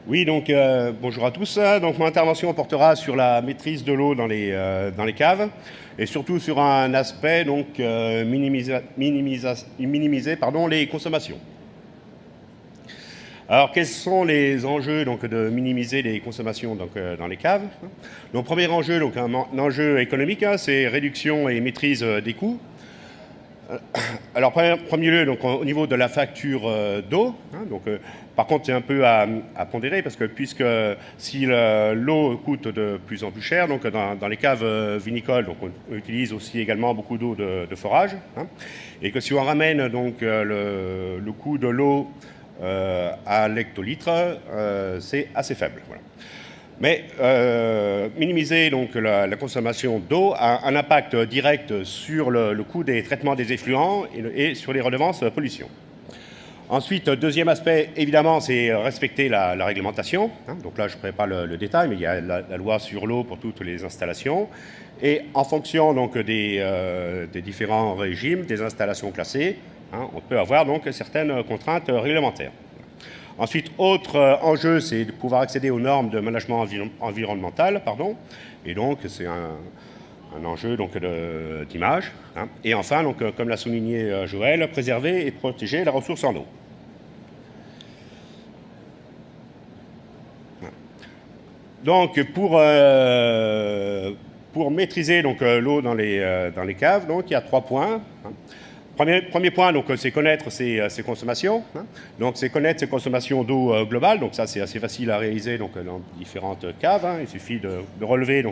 Oui, donc bonjour à tous. Donc mon intervention portera sur la maîtrise de l'eau dans les caves et surtout sur un aspect donc minimiser les consommations. Alors quels sont les enjeux donc de minimiser les consommations dans les caves? Donc premier enjeu, donc un enjeu économique, c'est réduction et maîtrise des coûts. Alors, premier lieu, donc, au niveau de la facture d'eau, par contre, c'est un peu à pondérer parce que puisque si l'eau coûte de plus en plus cher, donc dans les caves vinicoles, donc on utilise aussi également beaucoup d'eau de forage, et que si on ramène donc le coût de l'eau à l'hectolitre, c'est assez faible. Voilà. Mais minimiser donc la consommation d'eau a un impact direct sur le coût des traitements des effluents et sur les redevances pollution. Ensuite, deuxième aspect, évidemment, c'est respecter la réglementation. Donc là, je ne ferai pas le détail, mais il y a la loi sur l'eau pour toutes les installations. Et en fonction donc, des différents régimes, des installations classées, on peut avoir donc certaines contraintes réglementaires. Ensuite, autre enjeu, c'est de pouvoir accéder aux normes de management environnemental, et donc c'est un enjeu d'image. Et enfin, donc, comme l'a souligné Joël, préserver et protéger la ressource en eau. Donc, pour maîtriser l'eau dans les caves, donc, il y a 3 points. Premier point, c'est connaître ses consommations. Donc, c'est connaître ses consommations d'eau globale. Donc, ça, c'est assez facile à réaliser dans différentes caves. Il suffit de relever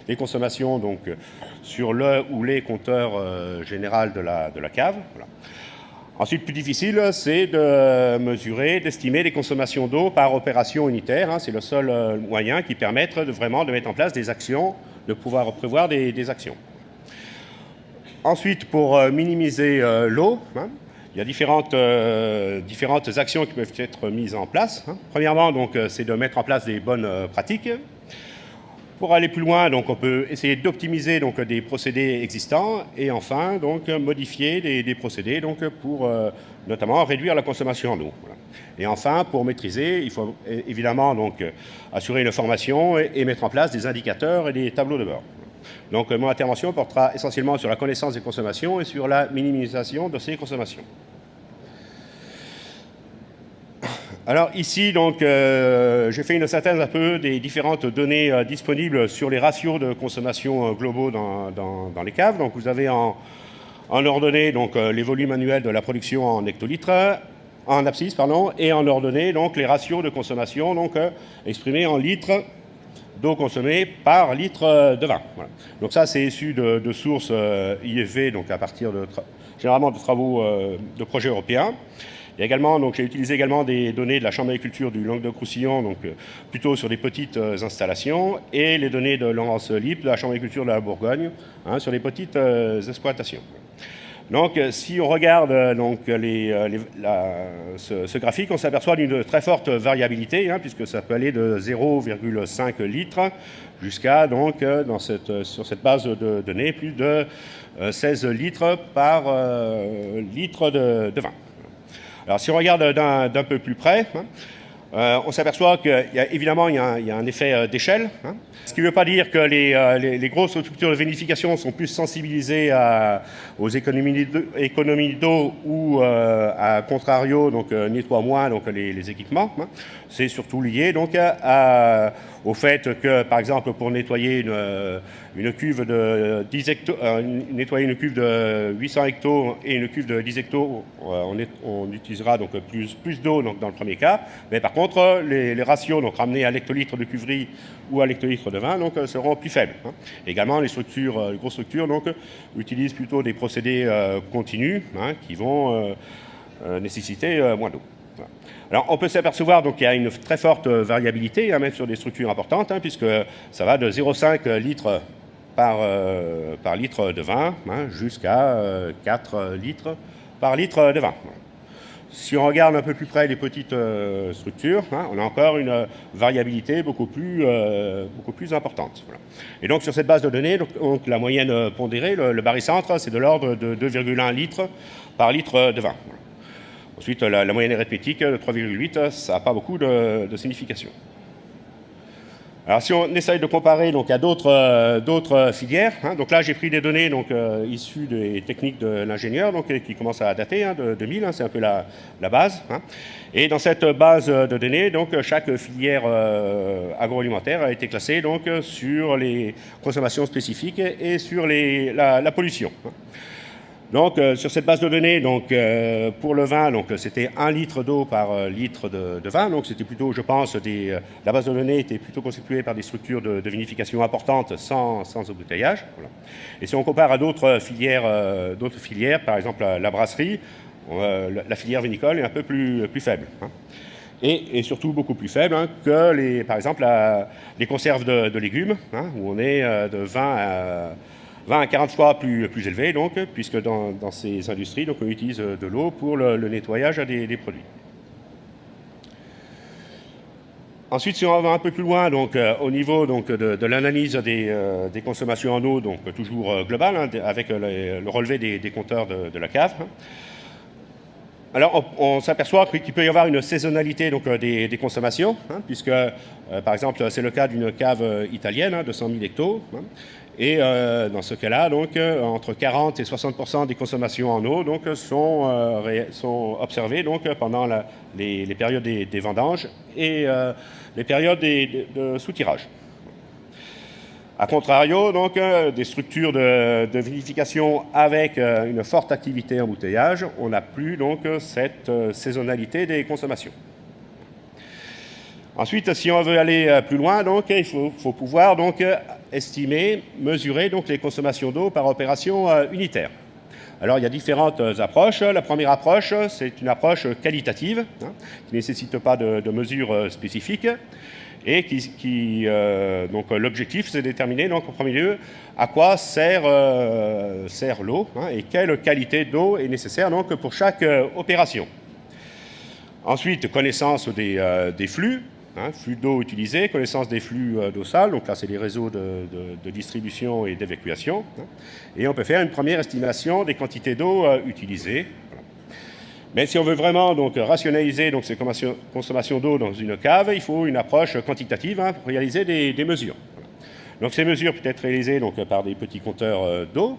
les consommations sur le ou les compteurs général de la cave. Voilà. Ensuite, plus difficile, c'est de mesurer, d'estimer les consommations d'eau par opération unitaire. C'est le seul moyen qui permette vraiment de mettre en place des actions, de pouvoir prévoir des actions. Ensuite, pour minimiser l'eau, il y a différentes actions qui peuvent être mises en place. Premièrement, c'est de mettre en place des bonnes pratiques. Pour aller plus loin, on peut essayer d'optimiser des procédés existants et enfin modifier des procédés pour notamment réduire la consommation d'eau. Voilà. Et enfin, pour maîtriser, il faut évidemment assurer une formation et mettre en place des indicateurs et des tableaux de bord. Donc, mon intervention portera essentiellement sur la connaissance des consommations et sur la minimisation de ces consommations. Alors ici, j'ai fait une synthèse un peu des différentes données disponibles sur les ratios de consommation globaux dans les caves. Donc, vous avez en ordonnée les volumes annuels de la production en hectolitres, en abscisse, et en ordonnée les ratios de consommation exprimés en litres d'eau consommée par litre de vin. Voilà. Donc ça, c'est issu de sources IFV, à partir généralement de travaux de projets européens. Il y a également, j'ai utilisé également des données de la Chambre d'agriculture du Languedoc-Roussillon, plutôt sur des petites installations, et les données de Laurence Lippe de la Chambre d'agriculture de la Bourgogne, sur les petites exploitations. Donc, si on regarde ce graphique, on s'aperçoit d'une très forte variabilité, puisque ça peut aller de 0,5 litres jusqu'à, sur cette base de données, plus de 16 litres par litre de vin. Alors, si on regarde d'un peu plus près, on s'aperçoit qu'évidemment, il y a un effet d'échelle. Ce qui ne veut pas dire que les grosses structures de vinification sont plus sensibilisées aux économies d'eau ou, à contrario, nettoient moins les équipements. C'est surtout lié au fait que, par exemple, pour nettoyer une cuve de 10 hectos, nettoyer une cuve de 800 hectos et une cuve de 10 hectos, on utilisera plus d'eau dans le premier cas. Mais par contre, les ratios ramenés à l'hectolitre de cuverie ou à l'hectolitre de vin seront plus faibles. Également, les grosses structures utilisent plutôt des procédés continus qui vont nécessiter moins d'eau. Voilà. Alors, on peut s'apercevoir qu'il y a une très forte variabilité, même sur des structures importantes, puisque ça va de 0,5 litres par litre de vin jusqu'à 4 litres par litre de vin. Si on regarde un peu plus près les petites structures, on a encore une variabilité beaucoup plus importante. Voilà. Et donc, sur cette base de données, la moyenne pondérée, le barycentre, c'est de l'ordre de 2,1 litres par litre de vin. Voilà. Ensuite, la moyenne arithmétique de 3,8, ça n'a pas beaucoup de signification. Alors, si on essaye de comparer donc, à d'autres filières, donc là, j'ai pris des données donc, issues des techniques de l'ingénieur, donc qui commencent à dater de 2000, c'est un peu la base. Et dans cette base de données, donc, chaque filière agroalimentaire a été classée donc, sur les consommations spécifiques et sur la pollution. Donc, sur cette base de données, donc, pour le vin, donc, c'était 1 litre d'eau par litre de vin. Donc, c'était plutôt, je pense, la base de données était plutôt constituée par des structures de vinification importantes sans embouteillage. Voilà. Et si on compare à d'autres filières, par exemple la brasserie, la filière vinicole est un peu plus faible. Et surtout beaucoup plus faible que, par exemple, les conserves de légumes, où on est de 20 à 40 fois plus élevé, donc, puisque dans ces industries, donc, on utilise de l'eau pour le nettoyage des produits. Ensuite, si on va un peu plus loin, donc, au niveau donc, de l'analyse des consommations en eau, donc toujours globale, avec le relevé des compteurs de la cave, alors, on s'aperçoit qu'il peut y avoir une saisonnalité donc, des consommations, puisque, par exemple, c'est le cas d'une cave italienne de 100 000 hectos. Et dans ce cas-là, donc, entre 40 et 60% des consommations en eau donc, sont observées donc, pendant les périodes des vendanges et les périodes de sous-tirage. A contrario, donc, des structures de vinification avec une forte activité embouteillage, on n'a plus donc, cette saisonnalité des consommations. Ensuite, si on veut aller plus loin, donc, il faut pouvoir donc, estimer, mesurer donc, les consommations d'eau par opération unitaire. Alors, il y a différentes approches. La première approche, c'est une approche qualitative, qui ne nécessite pas de mesures spécifiques. Et donc l'objectif, c'est de déterminer donc, en premier lieu à quoi sert l'eau et quelle qualité d'eau est nécessaire donc, pour chaque opération. Ensuite, connaissance des flux, flux d'eau utilisés, connaissance des flux d'eau sale, donc là c'est les réseaux de distribution et d'évacuation. Et on peut faire une première estimation des quantités d'eau utilisées. Mais si on veut vraiment donc, rationaliser donc, ces consommations d'eau dans une cave, il faut une approche quantitative pour réaliser des mesures. Donc ces mesures peuvent être réalisées donc, par des petits compteurs d'eau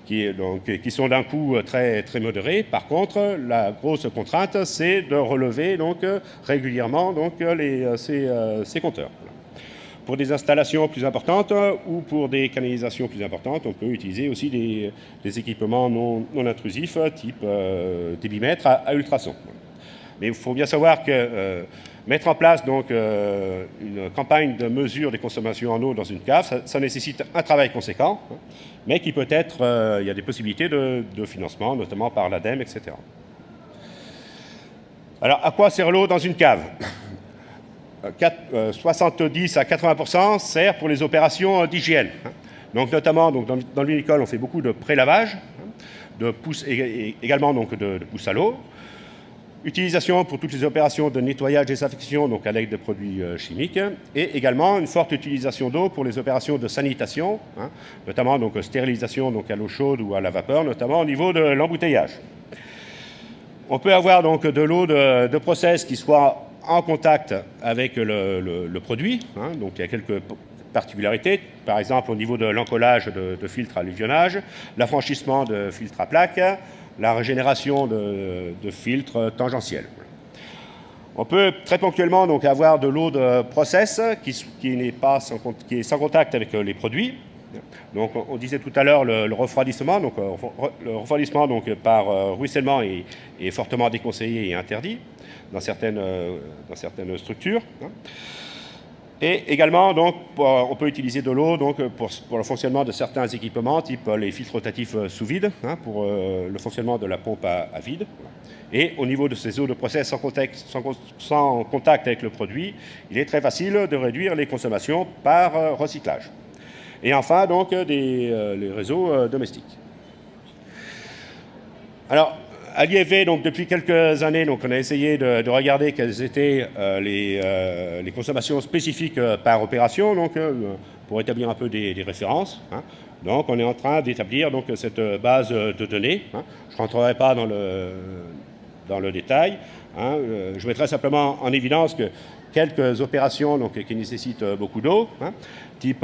qui sont d'un coût très, très modéré. Par contre, la grosse contrainte, c'est de relever donc, régulièrement donc, ces compteurs. Pour des installations plus importantes ou pour des canalisations plus importantes, on peut utiliser aussi des équipements non intrusifs, type débitmètre à ultrasons. Mais il faut bien savoir que mettre en place donc, une campagne de mesure des consommations en eau dans une cave, ça nécessite un travail conséquent, mais qui peut être, il y a des possibilités de financement, notamment par l'ADEME, etc. Alors, à quoi sert l'eau dans une cave ? 70 à 80% sert pour les opérations d'hygiène. Donc notamment donc dans le vinicole, on fait beaucoup de prélavage, de pousse, également donc de pousse à l'eau. Utilisation pour toutes les opérations de nettoyage, désinfection, donc avec des produits chimiques, et également une forte utilisation d'eau pour les opérations de sanitation, notamment donc stérilisation donc à l'eau chaude ou à la vapeur, notamment au niveau de l'embouteillage. On peut avoir donc de l'eau de process qui soit en contact avec le produit, donc il y a quelques particularités, par exemple au niveau de l'encollage de filtres à alluvionnage, l'affranchissement de filtres à plaques, la régénération de filtres tangentiels. On peut très ponctuellement donc, avoir de l'eau de process qui est sans contact avec les produits. Donc, on disait tout à l'heure le refroidissement. Donc, le refroidissement donc, par ruissellement est fortement déconseillé et interdit dans certaines structures. Et également, donc, on peut utiliser de l'eau donc, pour le fonctionnement de certains équipements, type les filtres rotatifs sous vide, pour le fonctionnement de la pompe à vide. Et au niveau de ces eaux de process sans contact avec le produit, il est très facile de réduire les consommations par recyclage. Et enfin, donc, les réseaux domestiques. Alors, à l'IFV, donc, depuis quelques années, donc, on a essayé de regarder quelles étaient les consommations spécifiques par opération, donc, pour établir un peu des références. Donc, on est en train d'établir donc, cette base de données. Je ne rentrerai pas dans dans le détail. Hein. Je mettrai simplement en évidence que quelques opérations donc, qui nécessitent beaucoup d'eau, hein, type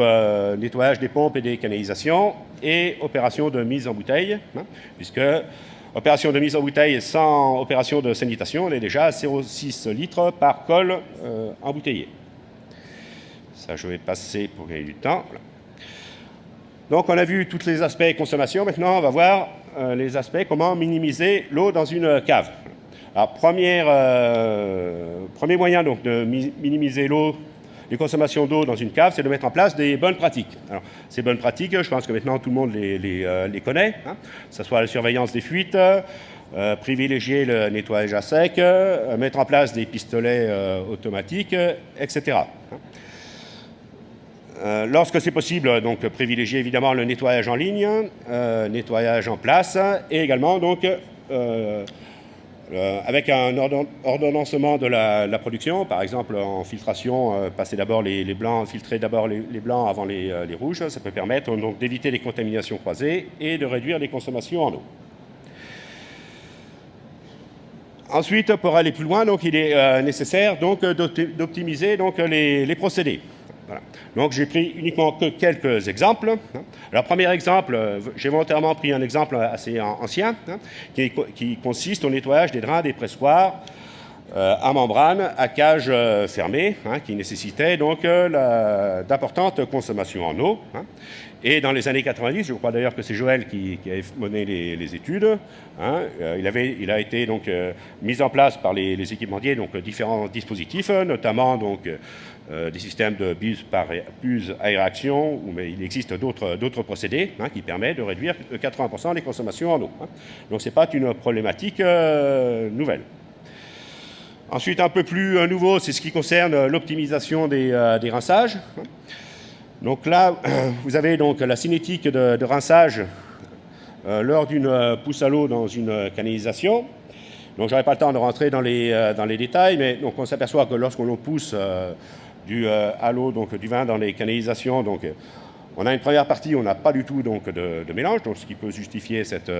nettoyage des pompes et des canalisations, et opération de mise en bouteille, hein, puisque opération de mise en bouteille sans opération de sanitation, on est déjà à 0,6 litres par col embouteillé. Ça, je vais passer pour gagner du temps. Voilà. Donc, on a vu tous les aspects consommation. Maintenant, on va voir les aspects comment minimiser l'eau dans une cave. Alors, premier moyen donc, de minimiser l'eau, les consommations d'eau dans une cave, c'est de mettre en place des bonnes pratiques. Alors, ces bonnes pratiques, je pense que maintenant tout le monde les connaît, hein, que ce soit la surveillance des fuites, privilégier le nettoyage à sec, mettre en place des pistolets automatiques, etc. Lorsque c'est possible, donc privilégier évidemment le nettoyage en ligne, nettoyage en place, et également donc avec un ordonnancement de la production, par exemple en filtration, passer d'abord les blancs, filtrer d'abord les blancs avant les rouges, ça peut permettre donc d'éviter les contaminations croisées et de réduire les consommations en eau. Ensuite, pour aller plus loin, donc, il est nécessaire donc, d'optimiser donc, les procédés. Voilà. Donc j'ai pris uniquement que quelques exemples. Alors premier exemple, j'ai volontairement pris un exemple assez ancien, hein, qui consiste au nettoyage des drains des pressoirs à membrane à cage fermée, hein, qui nécessitait donc d'importantes consommations en eau. Hein. Et dans les années 90, je crois d'ailleurs que c'est Joël qui avait mené les études, hein, il a été donc mis en place par les équipementiers donc différents dispositifs, notamment donc des systèmes de buse aération, mais il existe d'autres procédés hein, qui permettent de réduire de 80% les consommations en eau. Hein. Donc ce n'est pas une problématique nouvelle. Ensuite, un peu plus nouveau, c'est ce qui concerne l'optimisation des rinçages. Donc là, vous avez donc la cinétique de rinçage lors d'une pousse à l'eau dans une canalisation. Donc, je n'aurai pas le temps de rentrer dans les détails, mais donc, on s'aperçoit que lorsqu'on pousse à l'eau, donc du vin dans les canalisations, donc, on a une première partie où on n'a pas du tout donc, de mélange, donc, ce qui peut justifier cette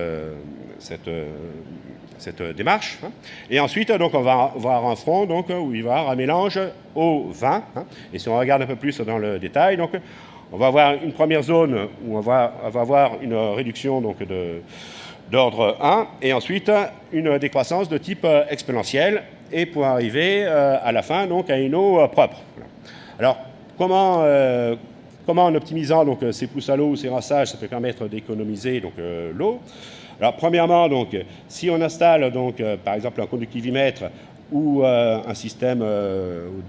démarche. Hein. Et ensuite, donc, on va avoir un front donc, où il va y avoir un mélange au vin. Hein. Et si on regarde un peu plus dans le détail, donc, on va avoir une première zone où on va avoir une réduction donc, d'ordre 1 et ensuite une décroissance de type exponentiel et pour arriver à la fin donc, à une eau propre. Alors, comment en optimisant donc, ces pousses à l'eau ou ces rinçages, ça peut permettre d'économiser donc, l'eau. Alors, premièrement, donc, si on installe, donc, par exemple, un conductivimètre ou un système,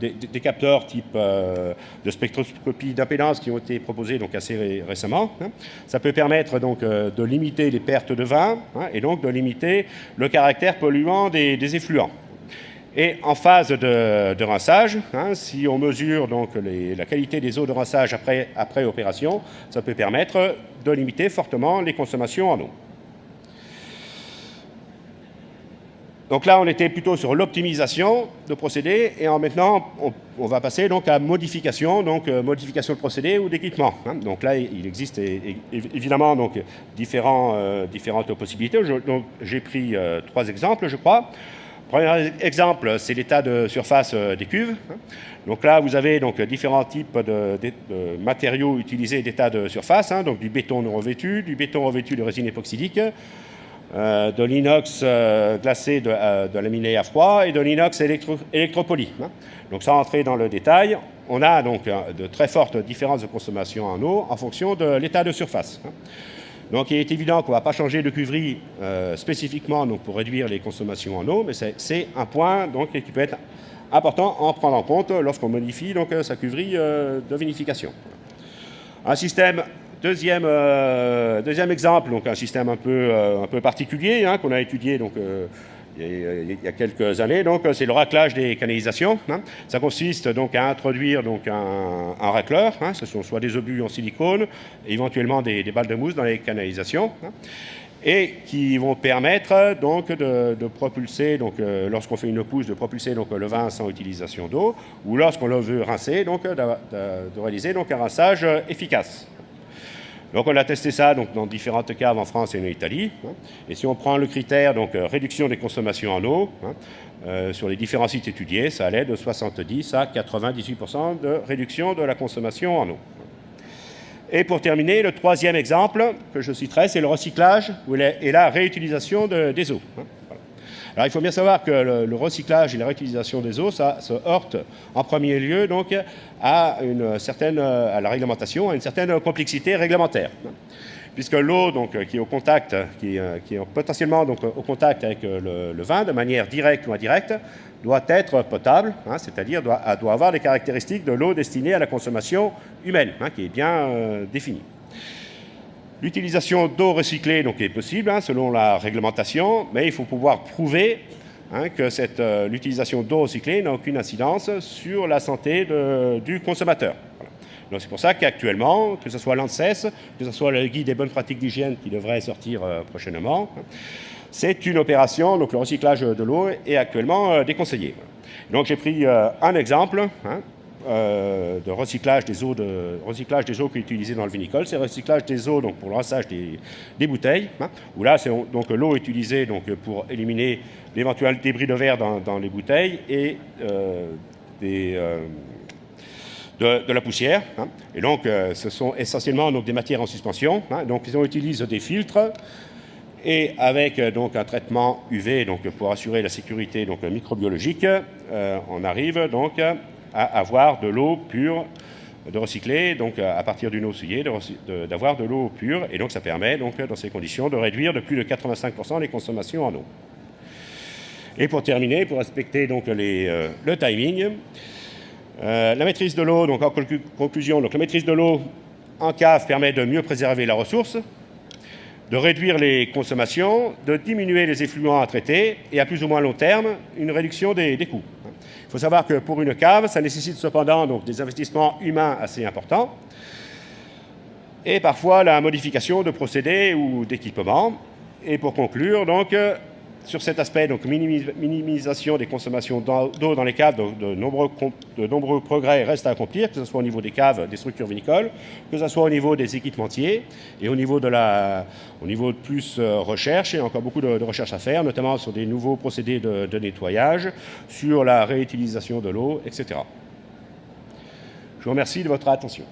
des capteurs type de spectroscopie d'impédance qui ont été proposés donc, assez récemment, hein, ça peut permettre donc, de limiter les pertes de vin hein, et donc de limiter le caractère polluant des effluents. Et en phase de rinçage, hein, si on mesure donc, la qualité des eaux de rinçage après opération, ça peut permettre de limiter fortement les consommations en eau. Donc là, on était plutôt sur l'optimisation de procédés et maintenant, on va passer donc à modification de procédés ou d'équipement. Hein. Donc là, il existe évidemment donc, différentes possibilités. J'ai pris 3 exemples, je crois. Premier exemple, c'est l'état de surface des cuves. Donc là, vous avez donc, différents types de matériaux utilisés d'état de surface, hein, donc du béton non revêtu, du béton revêtu de résine époxydique, de l'inox glacé de laminé à froid et de l'inox électropoli. Hein. Donc sans entrer dans le détail, on a donc de très fortes différences de consommation en eau en fonction de l'état de surface. Hein. Donc il est évident qu'on ne va pas changer de cuverie spécifiquement donc, pour réduire les consommations en eau, mais c'est un point donc, qui peut être important à en prendre en compte lorsqu'on modifie donc, sa cuverie de vinification. Un système... Deuxième exemple, donc un système un peu particulier hein, qu'on a étudié donc, il y a quelques années, donc c'est le raclage des canalisations. Hein. Ça consiste donc à introduire donc, un racleur, hein, ce sont soit des obus en silicone, éventuellement des balles de mousse dans les canalisations, hein, et qui vont permettre donc, de propulser, donc, lorsqu'on fait une pousse, de propulser donc, le vin sans utilisation d'eau, ou lorsqu'on le veut rincer, donc, de réaliser donc, un rinçage efficace. Donc on a testé ça donc, dans différentes caves en France et en Italie. Et si on prend le critère donc, réduction des consommations en eau, sur les différents sites étudiés, ça allait de 70 à 98% de réduction de la consommation en eau. Et pour terminer, le troisième exemple que je citerai, c'est le recyclage et la réutilisation des eaux. Alors il faut bien savoir que le recyclage et la réutilisation des eaux, ça se heurte en premier lieu donc, à la réglementation, à une certaine complexité réglementaire. Puisque l'eau qui est au contact, qui est potentiellement donc, au contact avec le vin de manière directe ou indirecte, doit être potable, c'est-à-dire doit avoir les caractéristiques de l'eau destinée à la consommation humaine, qui est bien définie. L'utilisation d'eau recyclée donc, est possible selon la réglementation, mais il faut pouvoir prouver que l'utilisation d'eau recyclée n'a aucune incidence sur la santé du consommateur. Voilà. Donc c'est pour ça qu'actuellement, que ce soit l'ANSES, que ce soit le guide des bonnes pratiques d'hygiène qui devrait sortir prochainement, c'est une opération, donc le recyclage de l'eau est actuellement déconseillé. Donc j'ai pris un exemple de recyclage des eaux qui est utilisé dans le vinicole, c'est le recyclage des eaux donc, pour le rinçage des bouteilles, où là donc l'eau est utilisée donc, pour éliminer l'éventuel débris de verre dans les bouteilles et de la poussière. Et donc ce sont essentiellement donc, des matières en suspension, donc on utilise des filtres et avec donc, un traitement UV donc, pour assurer la sécurité donc, microbiologique, on arrive donc à avoir de l'eau pure de recycler, donc à partir d'une eau souillée, d'avoir de l'eau pure, et donc ça permet, donc, dans ces conditions, de réduire de plus de 85% les consommations en eau. Et pour terminer, pour respecter donc, le timing, la maîtrise de l'eau, donc en conclusion, donc, la maîtrise de l'eau en cave permet de mieux préserver la ressource, de réduire les consommations, de diminuer les effluents à traiter, et à plus ou moins long terme, une réduction des coûts. Il faut savoir que pour une cave, ça nécessite cependant donc, des investissements humains assez importants et parfois la modification de procédés ou d'équipements. Et pour conclure, donc, sur cet aspect, donc, minimisation des consommations d'eau dans les caves, de nombreux progrès restent à accomplir, que ce soit au niveau des caves, des structures vinicoles, que ce soit au niveau des équipementiers et au niveau de plus recherche, et encore beaucoup de recherches à faire, notamment sur des nouveaux procédés de nettoyage, sur la réutilisation de l'eau, etc. Je vous remercie de votre attention.